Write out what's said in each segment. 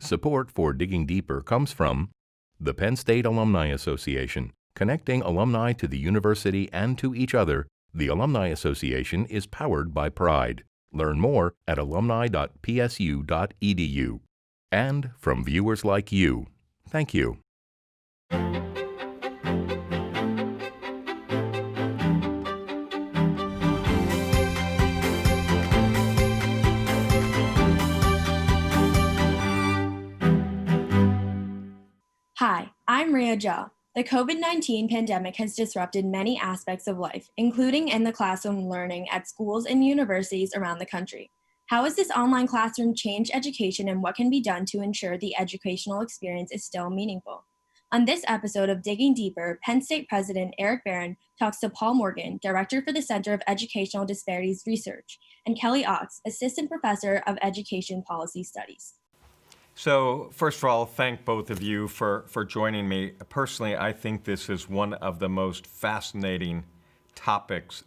Support for Digging Deeper comes from the Penn State Alumni Association, connecting alumni to the university and to each other. The Alumni Association is powered by pride. Learn more at alumni.psu.edu. And from viewers like you, thank you. Hi, I'm Ria Jha. The COVID-19 pandemic has disrupted many aspects of life, including in the classroom learning at schools and universities around the country. How has this online classroom changed education, and what can be done to ensure the educational experience is still meaningful? On this episode of Digging Deeper, Penn State President Eric Barron talks to Paul Morgan, Director for the Center of Educational Disparities Research, and Kelly Ox, Assistant Professor of Education Policy Studies. So first of all, thank both of you for joining me. Personally, I think this is one of the most fascinating topics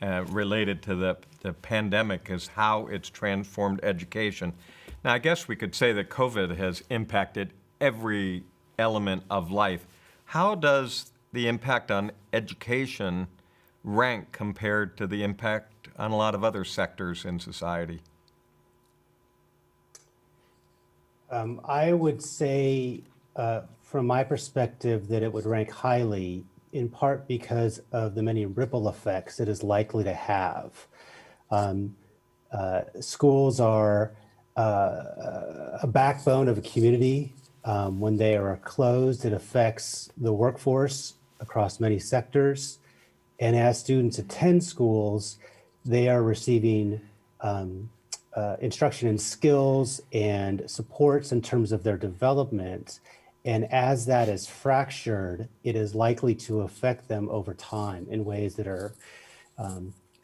related to the pandemic, is how it's transformed education. Now, I guess we could say that COVID has impacted every element of life. How does the impact on education rank compared to the impact on a lot of other sectors in society? I would say, from my perspective, that it would rank highly, in part because of the many ripple effects it is likely to have. Schools are a backbone of a community. When they are closed, it affects the workforce across many sectors. And as students attend schools, they are receiving instruction in skills and supports in terms of their development. And as that is fractured, it is likely to affect them over time in ways that are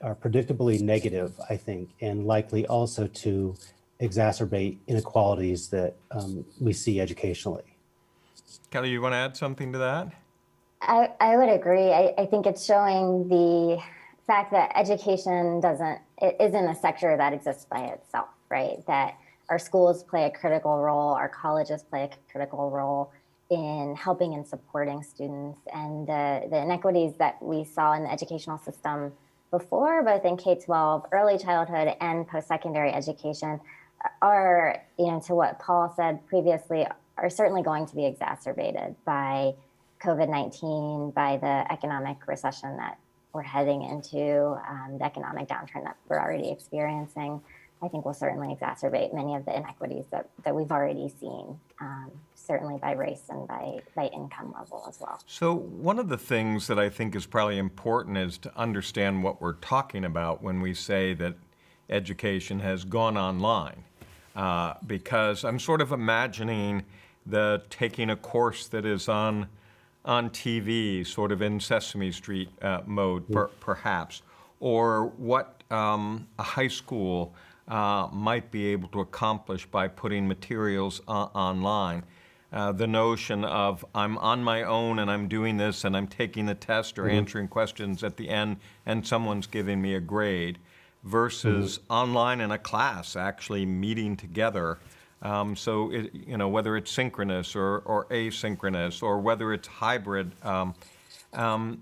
predictably negative, I think, and likely also to exacerbate inequalities that we see educationally. Kelly, you want to add something to that? I would agree. I think it's showing the fact that education isn't a sector that exists by itself, right? That our schools play a critical role, our colleges play a critical role in helping and supporting students. And the inequities that we saw in the educational system before, both in K-12, early childhood, and post-secondary education are, to what Paul said previously, are certainly going to be exacerbated by COVID-19, by the economic recession that we're heading into, the economic downturn that we're already experiencing. I think will certainly exacerbate many of the inequities that we've already seen, certainly by race and by income level as well. So one of the things that I think is probably important is to understand what we're talking about when we say that education has gone online, because I'm sort of imagining taking a course that is on TV, sort of in Sesame Street mode, perhaps, or what a high school might be able to accomplish by putting materials online. The notion of I'm on my own and I'm doing this and I'm taking the test or answering questions at the end and someone's giving me a grade, versus online in a class actually meeting together. So whether it's synchronous or asynchronous, or whether it's hybrid, and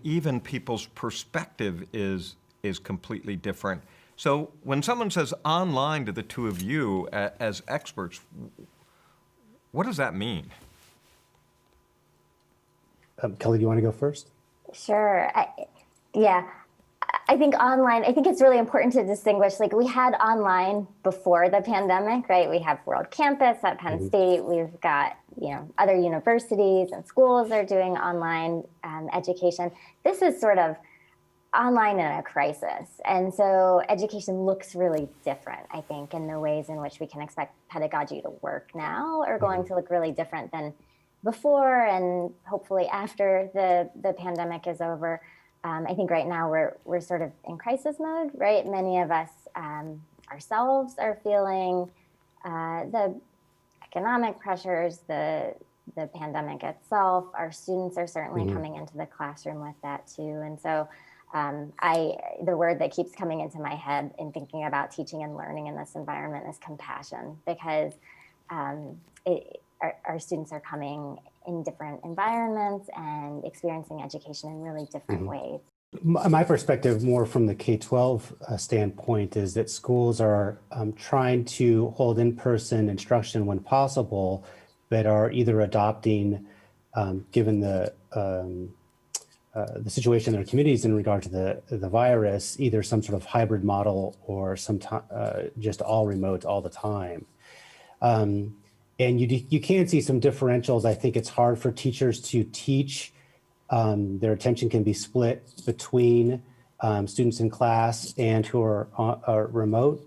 even people's perspective is completely different. So when someone says online to the two of you as experts, what does that mean? Kelly, do you want to go first? Sure. I think online, I think it's really important to distinguish, like we had online before the pandemic, right? We have World Campus at Penn State. We've got, other universities and schools are doing online education. This is sort of online in a crisis. And so education looks really different, I think, in the ways in which we can expect pedagogy to work now are going to look really different than before and hopefully after the pandemic is over. I think right now we're sort of in crisis mode, right? Many of us ourselves are feeling the economic pressures, the pandemic itself. Our students are certainly coming into the classroom with that too. And so The word that keeps coming into my head in thinking about teaching and learning in this environment is compassion, because our students are coming in different environments and experiencing education in really different ways. My perspective, more from the K-12 standpoint, is that schools are trying to hold in-person instruction when possible, but are either adopting, given the situation in their communities in regard to the virus, either some sort of hybrid model or just all remote all the time. And you can see some differentials. I think it's hard for teachers to teach. Their attention can be split between students in class and who are remote.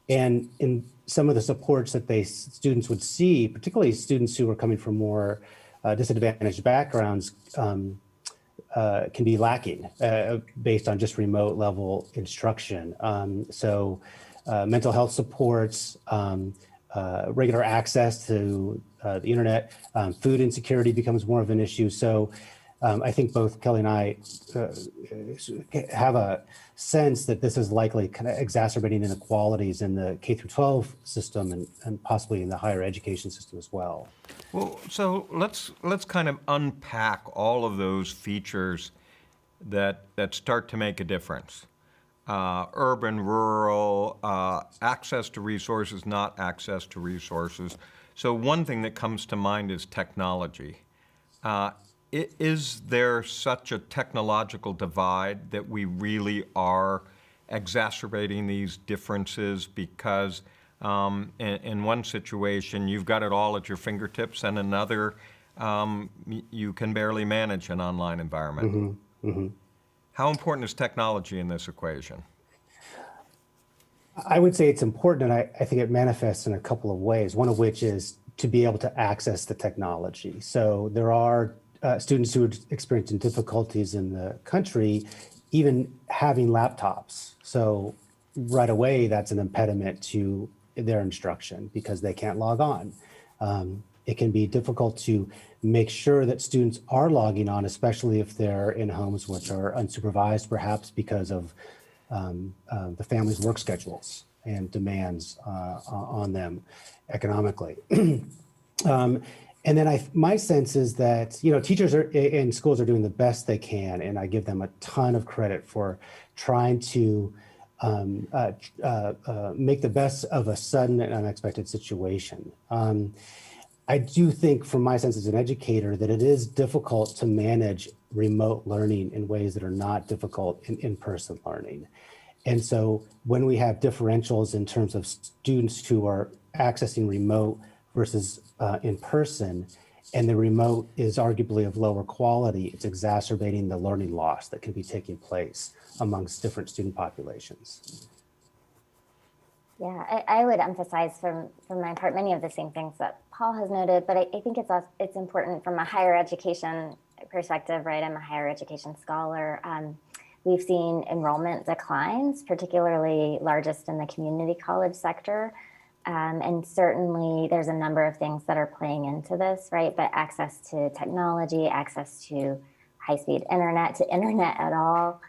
And in some of the supports that students would see, particularly students who are coming from more disadvantaged backgrounds, can be lacking based on just remote level instruction. So mental health supports, regular access to the internet, food insecurity becomes more of an issue. So I think both Kelly and I have a sense that this is likely kind of exacerbating inequalities in the K through 12 system and possibly in the higher education system as well. Well, so let's kind of unpack all of those features that start to make a difference. Urban, rural, access to resources, not access to resources. So one thing that comes to mind is technology. Is there such a technological divide that we really are exacerbating these differences because in one situation you've got it all at your fingertips, and another you can barely manage an online environment? Mm-hmm. Mm-hmm. How important is technology in this equation? I would say it's important, and I think it manifests in a couple of ways, one of which is to be able to access the technology. So there are students who are experiencing difficulties in the country, even having laptops. So right away, that's an impediment to their instruction because they can't log on. It can be difficult to make sure that students are logging on, especially if they're in homes which are unsupervised, perhaps because of the family's work schedules and demands on them economically. And then my sense is that, teachers in schools are doing the best they can, and I give them a ton of credit for trying to make the best of a sudden and unexpected situation. I do think, from my sense as an educator, that it is difficult to manage remote learning in ways that are not difficult in in-person learning. And so when we have differentials in terms of students who are accessing remote versus in person, and the remote is arguably of lower quality, it's exacerbating the learning loss that can be taking place amongst different student populations. Yeah, I would emphasize from my part many of the same things that Paul has noted, but I think it's important from a higher education perspective, right? I'm a higher education scholar. We've seen enrollment declines, particularly largest in the community college sector. And certainly there's a number of things that are playing into this, right? But access to technology, access to high-speed internet, to internet at all,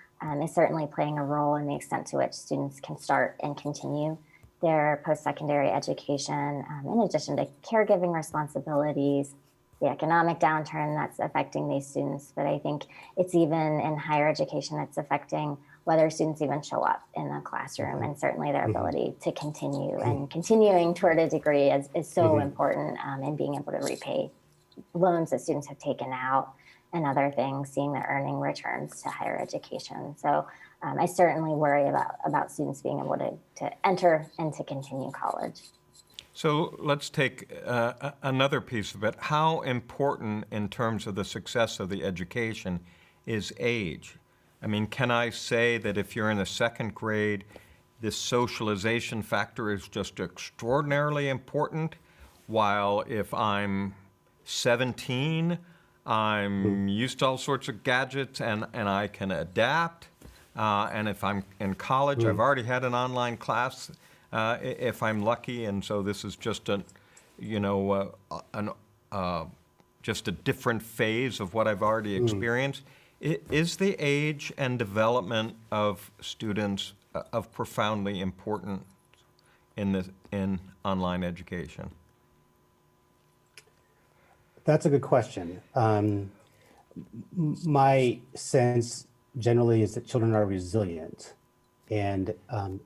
is certainly playing a role in the extent to which students can start and continue their post-secondary education, in addition to caregiving responsibilities, the economic downturn that's affecting these students. But I think it's even in higher education, it's affecting whether students even show up in the classroom, and certainly their ability to continue. And continuing toward a degree is so important in being able to repay loans that students have taken out and other things, seeing the earning returns to higher education. So I certainly worry about students being able to enter and to continue college. So let's take another piece of it. How important in terms of the success of the education is age? I mean, can I say that if you're in the second grade, this socialization factor is just extraordinarily important, while if I'm 17, I'm used to all sorts of gadgets and I can adapt. And if I'm in college, I've already had an online class if I'm lucky, and so this is just just a different phase of what I've already experienced. Is the age and development of students of profoundly important in online education? That's a good question. My sense generally is that children are resilient, and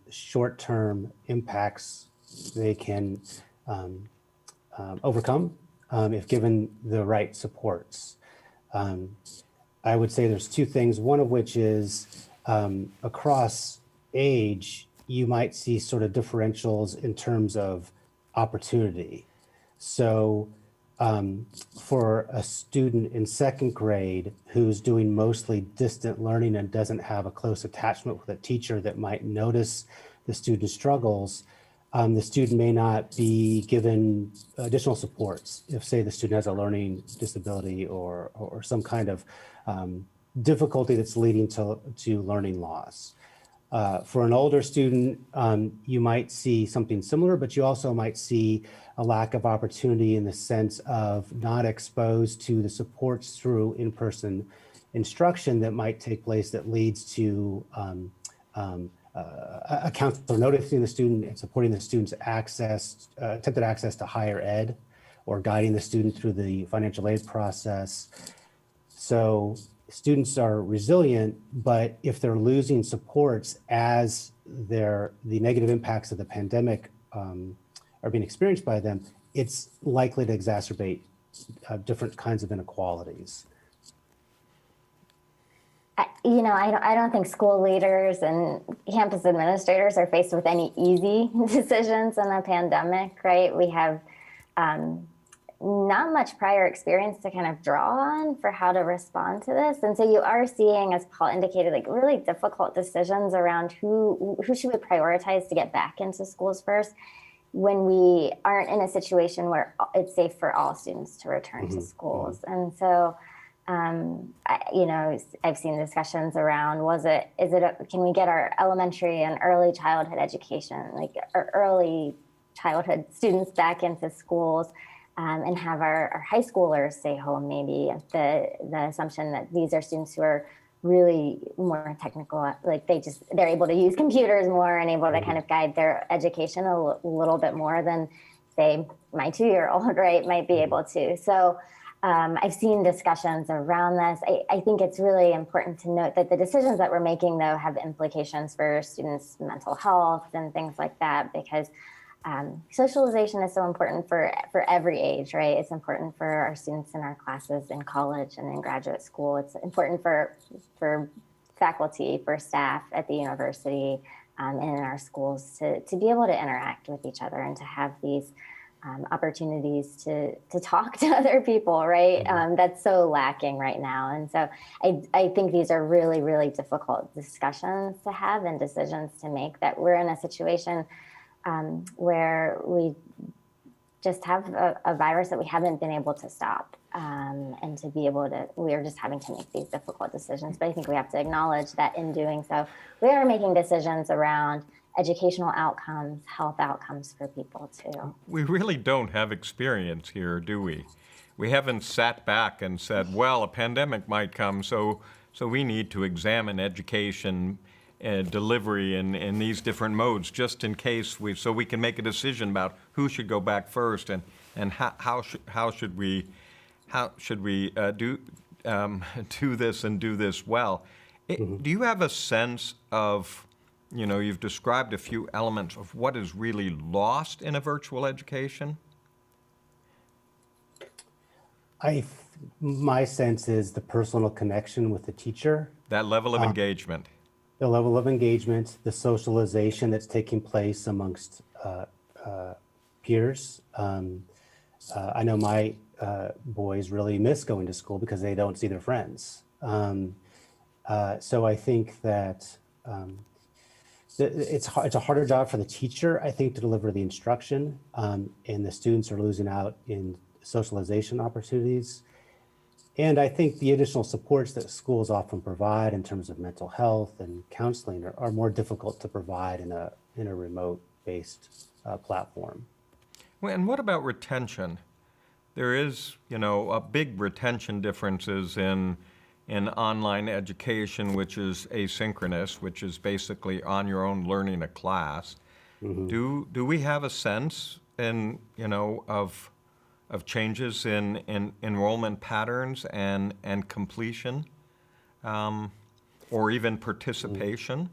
short-term impacts they can overcome if given the right supports. I would say there's two things, one of which is across age, you might see sort of differentials in terms of opportunity. So for a student in second grade who's doing mostly distant learning and doesn't have a close attachment with a teacher that might notice the student's struggles, the student may not be given additional supports if, say, the student has a learning disability or some kind of difficulty that's leading to learning loss. For an older student, you might see something similar, but you also might see a lack of opportunity in the sense of not exposed to the supports through in-person instruction that might take place that leads to a counselor noticing the student and supporting the student's attempted access to higher ed, or guiding the student through the financial aid process. So students are resilient, but if they're losing supports as the negative impacts of the pandemic are being experienced by them, it's likely to exacerbate different kinds of inequalities. I don't think school leaders and campus administrators are faced with any easy decisions in a pandemic, right? We have not much prior experience to kind of draw on for how to respond to this. And so you are seeing, as Paul indicated, like really difficult decisions around who should we prioritize to get back into schools first when we aren't in a situation where it's safe for all students to return to schools. And so, I've seen discussions around, can we get our elementary and early childhood education, like our early childhood students back into schools, and have our high schoolers stay home, maybe, the assumption that these are students who are really more technical, like they're able to use computers more and able to kind of guide their education a little bit more than, say, my 2-year-old, right, might be able to. So I've seen discussions around this. I think it's really important to note that the decisions that we're making, though, have implications for students' mental health and things like that, because socialization is so important for every age, right? It's important for our students in our classes in college and in graduate school. It's important for faculty, for staff at the university, and in our schools to be able to interact with each other and to have these opportunities to talk to other people, right? That's so lacking right now. And so I think these are really, really difficult discussions to have and decisions to make, that we're in a situation where we just have a virus that we haven't been able to stop, and to be able to, we are just having to make these difficult decisions. But I think we have to acknowledge that in doing so, we are making decisions around educational outcomes, health outcomes for people too. We really don't have experience here, do we? We haven't sat back and said, well, a pandemic might come, so we need to examine education delivery in these different modes, just in case so we can make a decision about who should go back first and how should we do this and do this well. Do you have a sense of, you've described a few elements of what is really lost in a virtual education? My sense is the personal connection with the teacher. That level of engagement. The level of engagement, the socialization that's taking place amongst peers. I know my boys really miss going to school because they don't see their friends. So I think that it's a harder job for the teacher, I think, to deliver the instruction, and the students are losing out in socialization opportunities. And I think the additional supports that schools often provide in terms of mental health and counseling are more difficult to provide in a remote-based platform. Well, and what about retention? There is, a big retention differences in in online education, which is asynchronous, which is basically on your own learning a class. Do we have a sense of changes in enrollment patterns and completion, or even participation?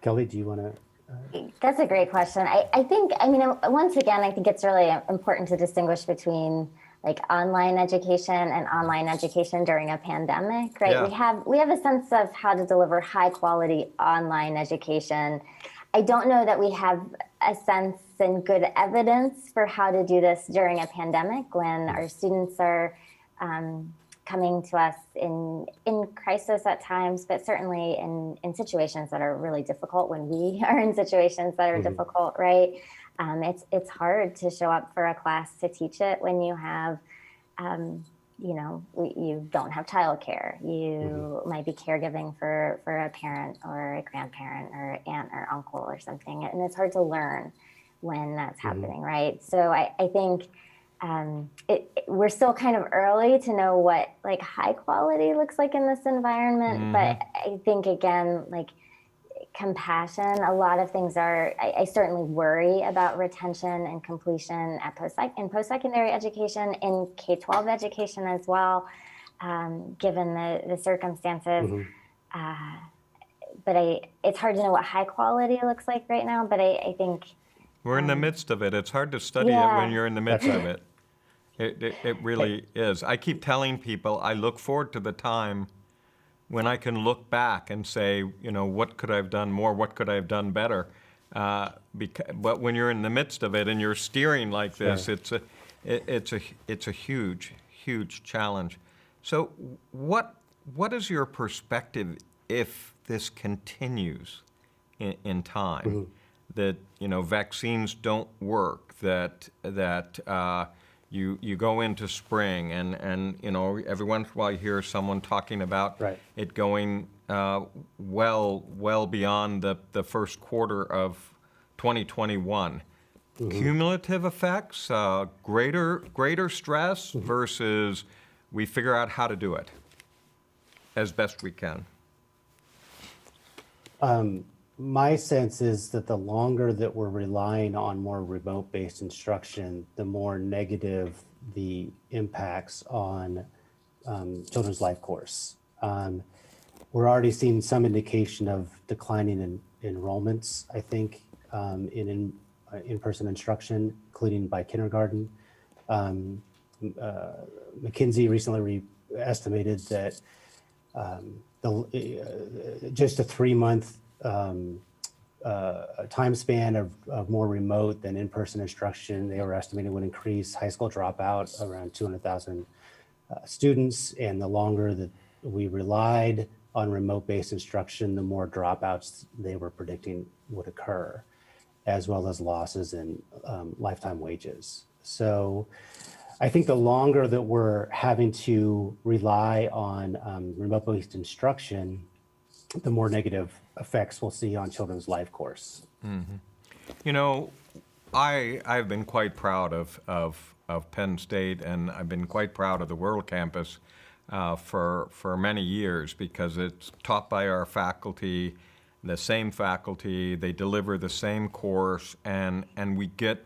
Kelly, do you want to? That's a great question. I think, I mean, once again, I think it's really important to distinguish between like online education and online education during a pandemic, right? Yeah. We have a sense of how to deliver high quality online education. I don't know that we have a sense and good evidence for how to do this during a pandemic when our students are coming to us in crisis at times, but certainly in situations that are really difficult when we are in situations that are difficult, right? It's hard to show up for a class to teach it when you have, you don't have childcare. You might be caregiving for a parent or a grandparent or aunt or uncle or something, and it's hard to learn when that's happening, right? So I think we're still kind of early to know what like high quality looks like in this environment, but I think again, like compassion, a lot of things are, I certainly worry about retention and completion at post-secondary education, in K-12 education as well, given the circumstances. But it's hard to know what high quality looks like right now, but I think We're in the midst of it. It's hard to study it when you're in the midst of it. It really is. I keep telling people I look forward to the time when I can look back and say, what could I have done more? What could I have done better? But when you're in the midst of it and you're steering like this, it's a huge, huge challenge. So what is your perspective if this continues in time? That vaccines don't work, that you go into spring and every once in a while you hear someone talking about it going well beyond the first quarter of 2021. Cumulative effects, greater stress versus we figure out how to do it as best we can. My sense is that the longer that we're relying on more remote-based instruction, the more negative the impacts on children's life course. We're already seeing some indication of declining enrollments, I think, in in-person instruction, including by kindergarten. McKinsey recently estimated that just a 3-month time span of more remote than in-person instruction, they were estimating would increase high school dropout around 200,000 students. And the longer that we relied on remote-based instruction, the more dropouts they were predicting would occur, as well as losses in lifetime wages. So I think the longer that we're having to rely on remote-based instruction, the more negative effects we'll see on children's life course. I've been quite proud of Penn State, and I've been quite proud of the World Campus for many years, because it's taught by our faculty, the same faculty, they deliver the same course, and we get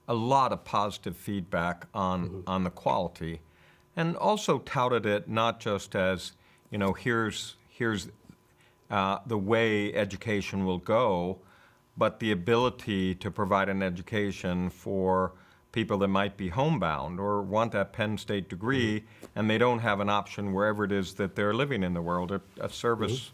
a lot of positive feedback on the quality, and also touted it not just as, here's the way education will go, but the ability to provide an education for people that might be homebound or want that Penn State degree, and they don't have an option wherever it is that they're living in the world. A service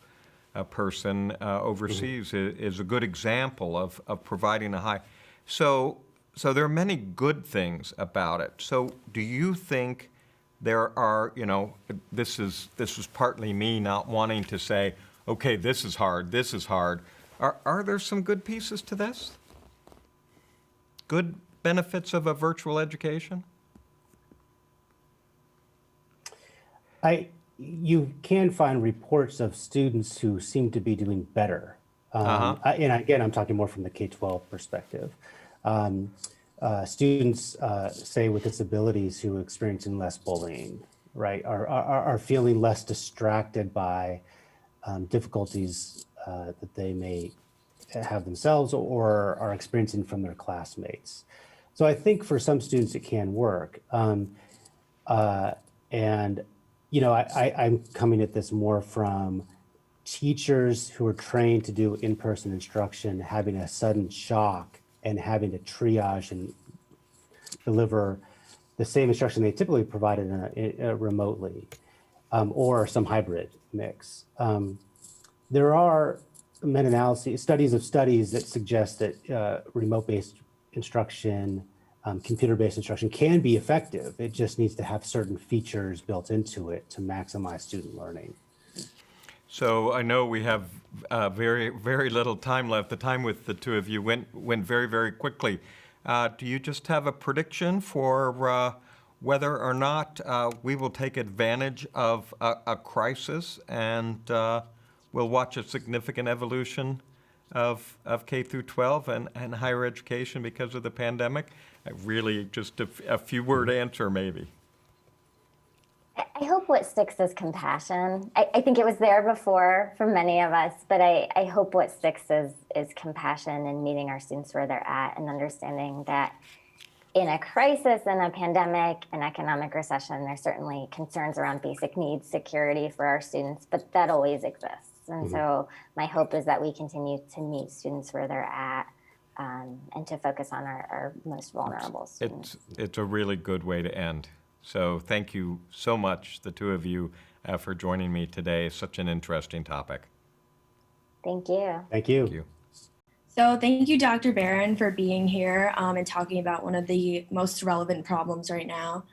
person overseas is a good example of providing a high. So there are many good things about it. So do you think there are, this is partly me not wanting to say, okay, this is hard, this is hard. Are there some good pieces to this? Good benefits of a virtual education? You can find reports of students who seem to be doing better. And again, I'm talking more from the K-12 perspective. Students, say with disabilities, who are experiencing less bullying, right, are feeling less distracted by difficulties that they may have themselves or are experiencing from their classmates. So I think for some students it can work. And, you know, I'm coming at this more from teachers who are trained to do in-person instruction, having a sudden shock and having to triage and deliver the same instruction they typically provided remotely, or some hybrid mix. There are meta-analyses, studies that suggest that remote-based instruction, computer-based instruction can be effective. It just needs to have certain features built into it to maximize student learning. So I know we have very, very little time left. The time with the two of you went very, very quickly. Do you just have a prediction for whether or not we will take advantage of a crisis and we'll watch a significant evolution of K through 12 and higher education because of the pandemic? Really just a few word answer maybe. I hope what sticks is compassion. I think it was there before for many of us, but I hope what sticks is compassion and meeting our students where they're at and understanding that in a crisis, in a pandemic, an economic recession, there's certainly concerns around basic needs, security for our students, but that always exists. And so my hope is that we continue to meet students where they're at and to focus on our most vulnerable students. It's a really good way to end. So thank you so much, the two of you, for joining me today. Such an interesting topic. Thank you. Thank you. Thank you. So thank you, Dr. Barron, for being here and talking about one of the most relevant problems right now.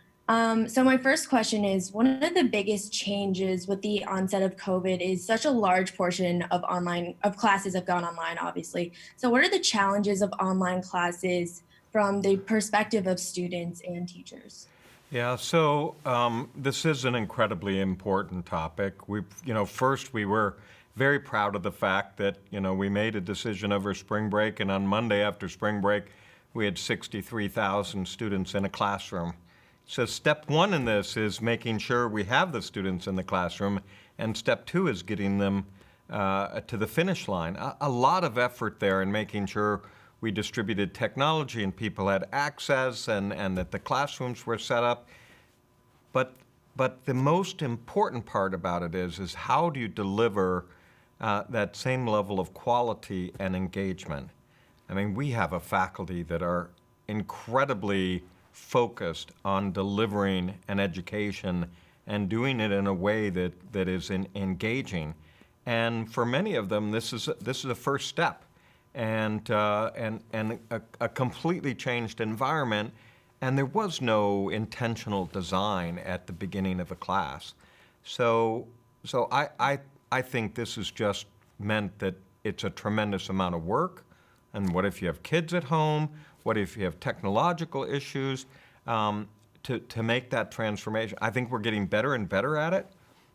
So my first question is, one of the biggest changes with the onset of COVID is such a large portion of classes have gone online, obviously. So what are the challenges of online classes from the perspective of students and teachers? Yeah, so this is an incredibly important topic. First we were very proud of the fact that, we made a decision over spring break, and on Monday after spring break, we had 63,000 students in a classroom. So step one in this is making sure we have the students in the classroom, and step two is getting them to the finish line. A lot of effort there in making sure we distributed technology and people had access and that the classrooms were set up. But the most important part about it is how do you deliver that same level of quality and engagement? I mean, we have a faculty that are incredibly focused on delivering an education and doing it in a way that is engaging. And for many of them, this is a first step. And a completely changed environment, and there was no intentional design at the beginning of a class. So I think this has just meant that it's a tremendous amount of work. And what if you have kids at home? What if you have technological issues? To make that transformation, I think we're getting better and better at it.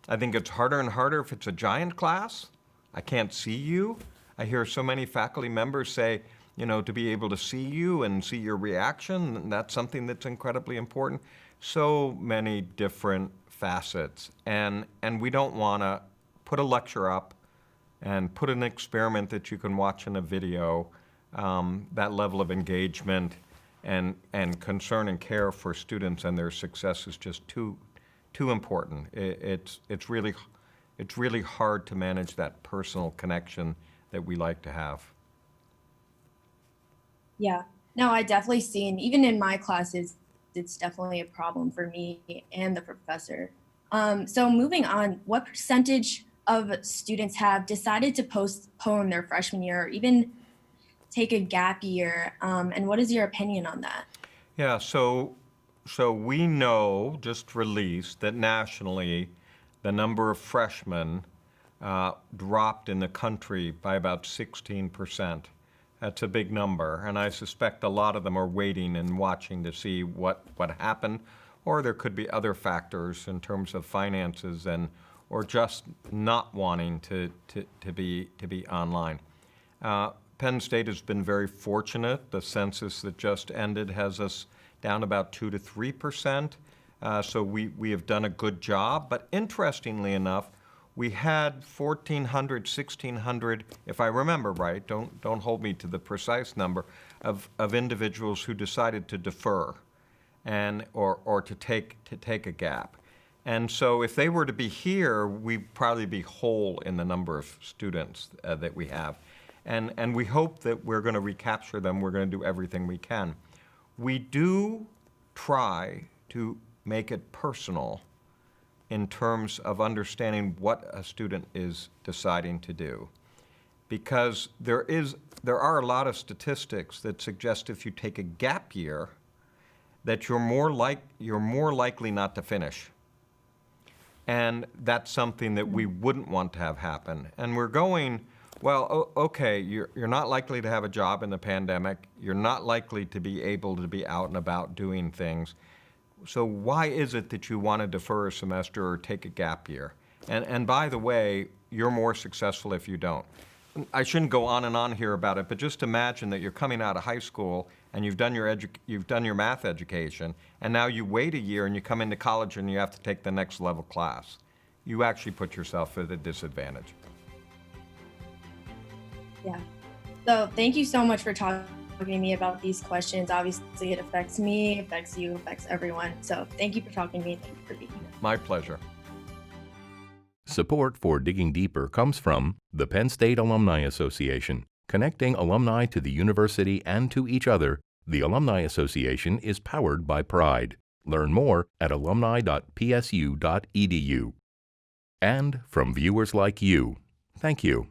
I think it's harder and harder if it's a giant class. I can't see you. I hear so many faculty members say, to be able to see you and see your reaction, and that's something that's incredibly important. So many different facets. And we don't want to put a lecture up and put an experiment that you can watch in a video. That level of engagement and concern and care for students and their success is just too important. It's really hard to manage that personal connection that we like to have. Yeah, no, I definitely see, and even in my classes, it's definitely a problem for me and the professor. So moving on, what percentage of students have decided to postpone their freshman year or even take a gap year? And what is your opinion on that? Yeah, so we know, just released, that nationally, the number of freshmen dropped in the country by about 16%. That's a big number, and I suspect a lot of them are waiting and watching to see what happened, or there could be other factors in terms of finances or just not wanting to be online. Penn State has been very fortunate. The census that just ended has us down about 2 to 3%. So we have done a good job. But interestingly enough, we had 1,400, 1,600, if I remember right, don't hold me to the precise number, of individuals who decided to defer or to take a gap. And so if they were to be here, we'd probably be whole in the number of students that we have. And we hope that we're going to recapture them. We're going to do everything we can. We do try to make it personal in terms of understanding what a student is deciding to do. Because there are a lot of statistics that suggest if you take a gap year, that you're more likely not to finish. And that's something that we wouldn't want to have happen. And we're going, well, okay, you're not likely to have a job in the pandemic. You're not likely to be able to be out and about doing things. So why is it that you want to defer a semester or take a gap year? And by the way, you're more successful if you don't. I shouldn't go on and on here about it, but just imagine that you're coming out of high school and you've done your math education, and now you wait a year and you come into college and you have to take the next level class. You actually put yourself at a disadvantage. Yeah. So thank you so much for talking to me about these questions. Obviously, it affects me, affects you, affects everyone. So thank you for talking to me. Thank you for being here. My pleasure. Support for Digging Deeper comes from the Penn State Alumni Association. Connecting alumni to the university and to each other, the Alumni Association is powered by Pride. Learn more at alumni.psu.edu. And from viewers like you, thank you.